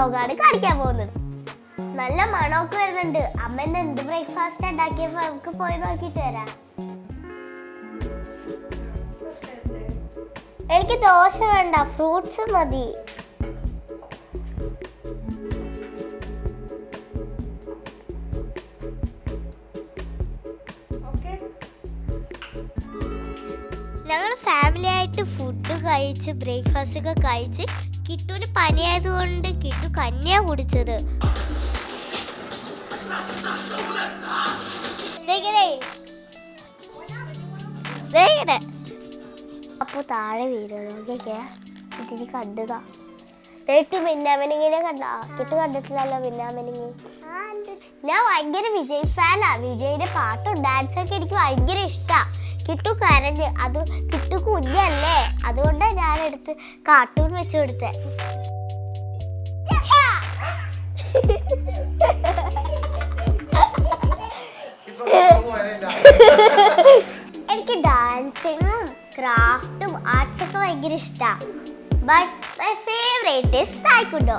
വ്ലോഗാണ് കാണിക്കാൻ പോകുന്നത്. നല്ല മണമൊക്കെ വരുന്നുണ്ട്. അമ്മ എന്ത് ബ്രേക്ക്ഫാസ്റ്റ് ഉണ്ടാക്കിയപ്പോ നമുക്ക് പോയി നോക്കിട്ട് വരാം. എനിക്ക് ദോശ വേണ്ട, ഫ്രൂട്ട്സ് മതി. ഞങ്ങൾ ഫാമിലി ആയിട്ട് ഫുഡ് കഴിച്ച് ബ്രേക്ക്ഫാസ്റ്റ് ഒക്കെ കഴിച്ച് കിട്ടുവിന് പനിയായതുകൊണ്ട് കിട്ടു കഞ്ഞിയാ കുടിച്ചത്. അപ്പൊ താഴെ വീഴുന്നൊക്കെ ഇതിന് കണ്ടതാ. കേട്ടു മിന്നാമിനിങ്ങിനെ കണ്ടാ? കിട്ടു കണ്ടിട്ടില്ലല്ലോ മിന്നാമിനിങ്ങി. ഞാൻ ഭയങ്കര വിജയ് ഫാനാ. വിജയിന്റെ പാട്ടും ഡാൻസും ഒക്കെ എനിക്ക് ഭയങ്കര ഇഷ്ടാ. കിട്ടു കരഞ്ഞ്, അത് കിട്ടു കുഞ്ഞല്ലേ, അതുകൊണ്ടാ ഞാൻ എടുത്ത് കാർട്ടൂൺ വെച്ച് കൊടുത്തേ. എനിക്ക് ഡാൻസിങ്ങും ക്രാഫ്റ്റും ആർട്സ് ഒക്കെ ഭയങ്കര ഇഷ്ടമാണ്. But my favourite is taekwondo.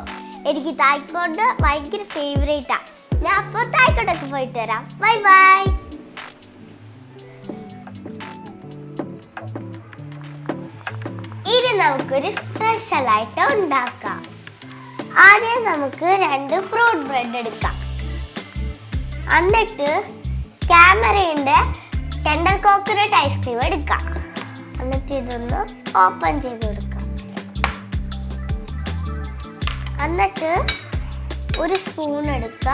എനിക്ക് തായ്ക്കൊണ്ടോ ഭയങ്കര ഫേവറേറ്റാ. ഞാൻ അപ്പോൾ തായ്ക്കൊണ്ടൊക്കെ പോയിട്ട് വരാം. Bye bye. ഇനി നമുക്കൊരു സ്പെഷ്യലായിട്ട് ഉണ്ടാക്കാം. ആദ്യം നമുക്ക് 2 ഫ്രൂട്ട് ബ്രെഡ് എടുക്കാം. എന്നിട്ട് ക്യാമറയുടെ ടെൻഡർ കോക്കനട്ട് ഐസ്ക്രീം എടുക്കാം. എന്നിട്ട് ഇതൊന്ന് ഓപ്പൺ ചെയ്ത് കൊടുക്കാം. എന്നിട്ട് ഒരു സ്പൂൺ എടുക്കുക.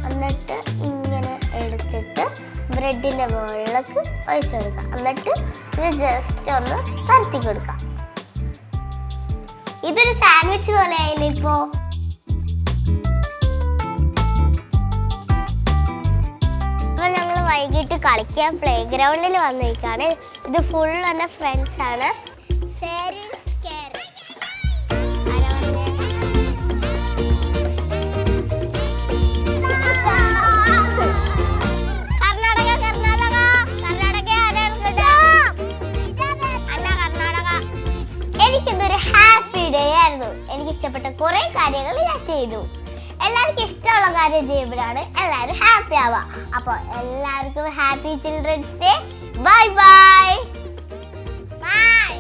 എന്നിട്ട് ഇങ്ങനെ എടുത്തിട്ട് ബ്രെഡിൻ്റെ മുകളിലേക്ക് ഒഴിച്ചു കൊടുക്കാം. എന്നിട്ട് ഇത് ജസ്റ്റ് ഒന്ന് പരത്തി കൊടുക്കാം. ഇതൊരു സാൻഡ്വിച്ച് പോലെ ആയില്ലേ ഇപ്പോ? അപ്പോൾ ഞങ്ങൾ വൈകിട്ട് കളിക്കാൻ പ്ലേ ഗ്രൗണ്ടിൽ വന്നിരിക്കുകയാണ്. ഇത് ഫുൾ എൻ്റെ ഫ്രണ്ട്സാണ്. എനിക്കിതൊരു ഹാപ്പി ഡേ ആയിരുന്നു. എനിക്ക് ഇഷ്ടപ്പെട്ട കുറെ കാര്യങ്ങൾ ഞാൻ ചെയ്തു. എല്ലാവർക്കും ഇഷ്ടമുള്ള കാര്യം ചെയ്യുമ്പോഴാണ് എല്ലാവരും ഹാപ്പി ആവുക. അപ്പോൾ എല്ലാവർക്കും happy children's day. Bye bye. By.